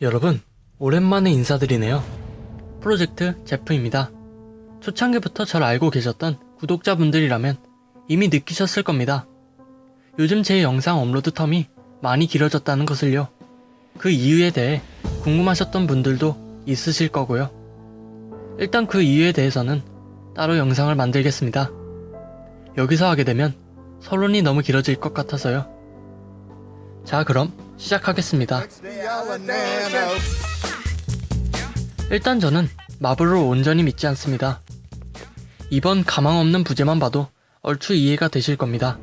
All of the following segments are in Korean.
여러분, 오랜만에 인사드리네요. 프로젝트 제프입니다. 초창기부터 절 알고 계셨던 구독자분들이라면 이미 느끼셨을 겁니다. 요즘 제 영상 업로드 텀이 많이 길어졌다는 것을요. 그 이유에 대해 궁금하셨던 분들도 있으실 거고요. 일단 그 이유에 대해서는 따로 영상을 만들겠습니다. 여기서 하게 되면 서론이 너무 길어질 것 같아서요. 자, 그럼 시작하겠습니다. 일단 저는 마블을 온전히 믿지 않습니다. 이번 가망 없는 부제만 봐도 얼추 이해가 되실 겁니다.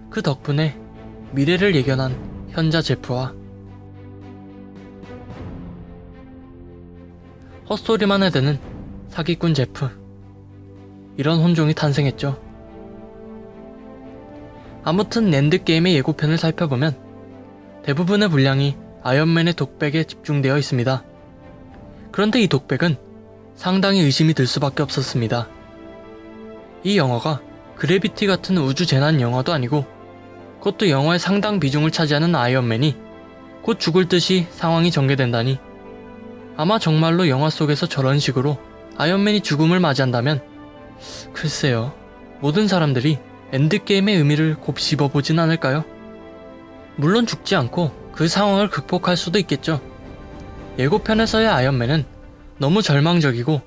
그 덕분에 미래를 예견한 현자 제프와 헛소리만 해대는 사기꾼 제프, 이런 혼종이 탄생했죠. 아무튼 랜드게임의 예고편을 살펴보면 대부분의 분량이 아이언맨의 독백에 집중되어 있습니다. 그런데 이 독백은 상당히 의심이 들 수밖에 없었습니다. 이 영화가 그래비티 같은 우주 재난 영화도 아니고 그것도 영화의 상당 비중을 차지하는 아이언맨이 곧 죽을 듯이 상황이 전개된다니, 아마 정말로 영화 속에서 저런 식으로 아이언맨이 죽음을 맞이한다면 글쎄요, 모든 사람들이 엔드게임의 의미를 곱씹어보진 않을까요? 물론 죽지 않고 그 상황을 극복할 수도 있겠죠. 예고편에서의 아이언맨은 너무 절망적이고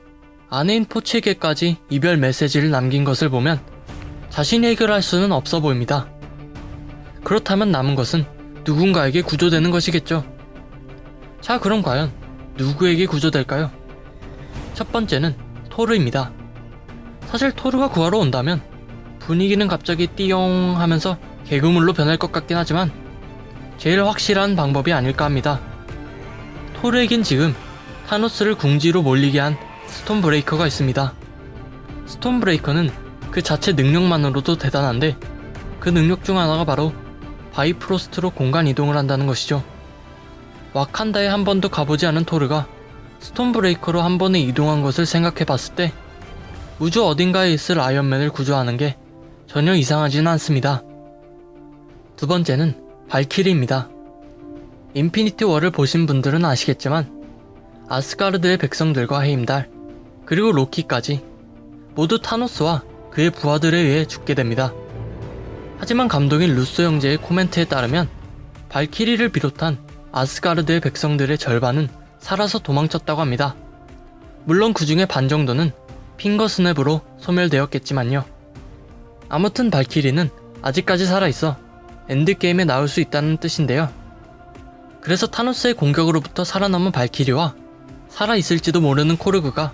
아내인 포치에게까지 이별 메시지를 남긴 것을 보면 자신이 해결할 수는 없어 보입니다. 그렇다면 남은 것은 누군가에게 구조되는 것이겠죠. 자, 그럼 과연 누구에게 구조될까요? 첫 번째는 토르입니다. 사실 토르가 구하러 온다면 분위기는 갑자기 띠용 하면서 개그물로 변할 것 같긴 하지만 제일 확실한 방법이 아닐까 합니다. 토르에겐 지금 타노스를 궁지로 몰리게 한 스톤브레이커가 있습니다. 스톤브레이커는 그 자체 능력만으로도 대단한데 그 능력 중 하나가 바로 바이프로스트로 공간 이동을 한다는 것이죠. 와칸다에 한 번도 가보지 않은 토르가 스톤브레이커로 한 번에 이동한 것을 생각해봤을 때 우주 어딘가에 있을 아이언맨을 구조하는 게 전혀 이상하지는 않습니다. 두 번째는 발키리입니다. 인피니티 워를 보신 분들은 아시겠지만 아스가르드의 백성들과 헤임달, 그리고 로키까지 모두 타노스와 그의 부하들에 의해 죽게 됩니다. 하지만 감독인 루소 형제의 코멘트에 따르면 발키리를 비롯한 아스가르드의 백성들의 절반은 살아서 도망쳤다고 합니다. 물론 그 중에 반 정도는 핑거 스냅으로 소멸되었겠지만요. 아무튼 발키리는 아직까지 살아있어 엔드게임에 나올 수 있다는 뜻인데요. 그래서 타노스의 공격으로부터 살아남은 발키리와 살아있을지도 모르는 코르그가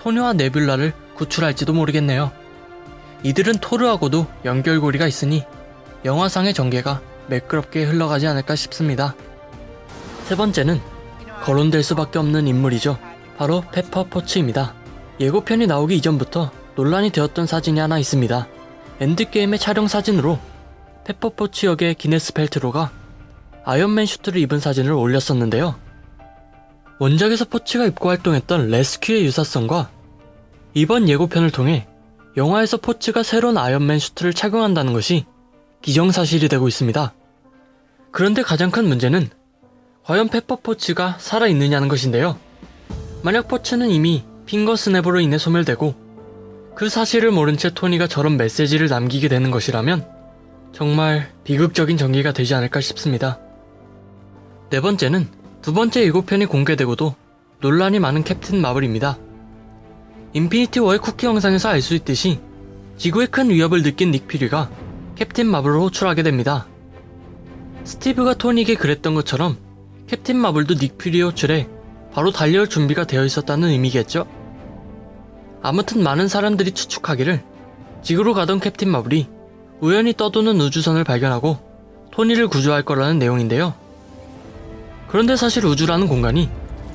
토니와 네뷸라를 구출할지도 모르겠네요. 이들은 토르하고도 연결고리가 있으니 영화상의 전개가 매끄럽게 흘러가지 않을까 싶습니다. 세 번째는 거론될 수밖에 없는 인물이죠. 바로 페퍼 포츠입니다. 예고편이 나오기 이전부터 논란이 되었던 사진이 하나 있습니다. 엔드게임의 촬영 사진으로 페퍼 포츠 역의 기네스 펠트로가 아이언맨 슈트를 입은 사진을 올렸었는데요. 원작에서 포츠가 입고 활동했던 레스큐의 유사성과 이번 예고편을 통해 영화에서 포츠가 새로운 아이언맨 슈트를 착용한다는 것이 기정사실이 되고 있습니다. 그런데 가장 큰 문제는 과연 페퍼 포츠가 살아있느냐는 것인데요. 만약 포츠는 이미 핑거 스냅으로 인해 소멸되고 그 사실을 모른 채 토니가 저런 메시지를 남기게 되는 것이라면 정말 비극적인 전개가 되지 않을까 싶습니다. 네 번째는 두 번째 예고편이 공개되고도 논란이 많은 캡틴 마블입니다. 인피니티 워의 쿠키 영상에서 알 수 있듯이 지구에 큰 위협을 느낀 닉 퓨리가 캡틴 마블을 호출하게 됩니다. 스티브가 토니에게 그랬던 것처럼 캡틴 마블도 닉 퓨리의 호출에 바로 달려올 준비가 되어 있었다는 의미겠죠? 아무튼 많은 사람들이 추측하기를 지구로 가던 캡틴 마블이 우연히 떠도는 우주선을 발견하고 토니를 구조할 거라는 내용인데요. 그런데 사실 우주라는 공간이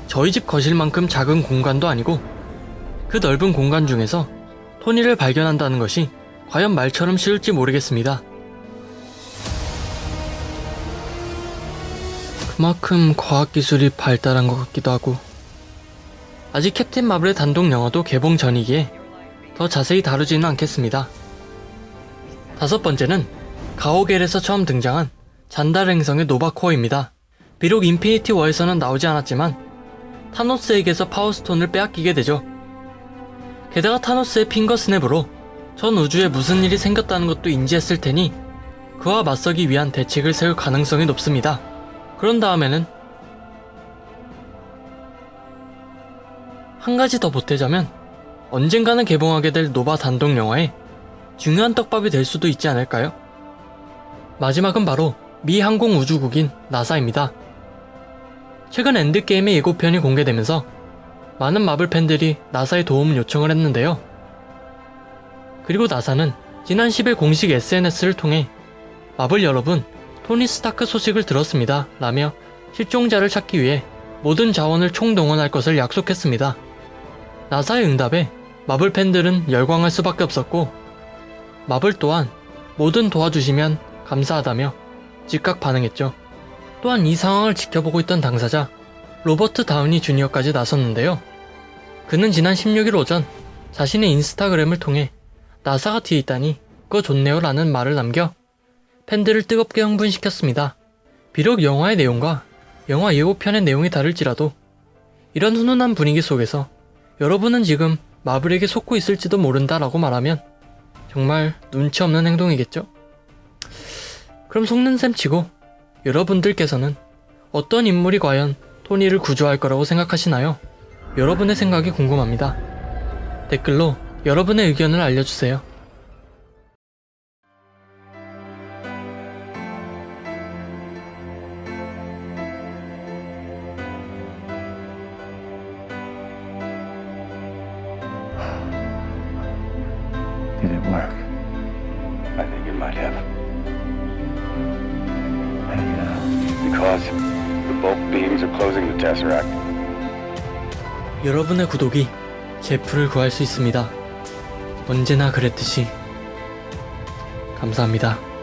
저희 집 거실만큼 작은 공간도 아니고 그 넓은 공간 중에서 토니를 발견한다는 것이 과연 말처럼 쉬울지 모르겠습니다. 그만큼 과학기술이 발달한 것 같기도 하고, 아직 캡틴 마블의 단독 영화도 개봉 전이기에 더 자세히 다루지는 않겠습니다. 다섯 번째는 가오갤에서 처음 등장한 잔달 행성의 노바코어입니다. 비록 인피니티 워에서는 나오지 않았지만 타노스에게서 파워스톤을 빼앗기게 되죠. 게다가 타노스의 핑거 스냅으로 전 우주에 무슨 일이 생겼다는 것도 인지했을 테니 그와 맞서기 위한 대책을 세울 가능성이 높습니다. 그런 다음에는 한 가지 더 보태자면 언젠가는 개봉하게 될 노바 단독 영화에 중요한 떡밥이 될 수도 있지 않을까요? 마지막은 바로 미 항공우주국인 나사입니다. 최근 엔드게임의 예고편이 공개되면서 많은 마블 팬들이 나사의 도움을 요청을 했는데요. 그리고 나사는 지난 10일 공식 SNS를 통해 마블 여러분, 토니 스타크 소식을 들었습니다 라며 실종자를 찾기 위해 모든 자원을 총동원할 것을 약속했습니다. 나사의 응답에 마블 팬들은 열광할 수밖에 없었고 마블 또한 뭐든 도와주시면 감사하다며 즉각 반응했죠. 또한 이 상황을 지켜보고 있던 당사자 로버트 다우니 주니어까지 나섰는데요. 그는 지난 16일 오전 자신의 인스타그램을 통해 나사가 뒤에 있다니 그거 좋네요 라는 말을 남겨 팬들을 뜨겁게 흥분시켰습니다. 비록 영화의 내용과 영화 예고편의 내용이 다를지라도 이런 훈훈한 분위기 속에서 여러분은 지금 마블에게 속고 있을지도 모른다 라고 말하면 정말 눈치 없는 행동이겠죠? 그럼 속는 셈 치고 여러분들께서는 어떤 인물이 과연 토니를 구조할 거라고 생각하시나요? 여러분의 생각이 궁금합니다. 댓글로 여러분의 의견을 알려주세요. Did it work? I think it might have. Because the bulk beams are closing the Tesseract. 여러분의 구독이 제프를 구할 수 있습니다. 언제나 그랬듯이 감사합니다.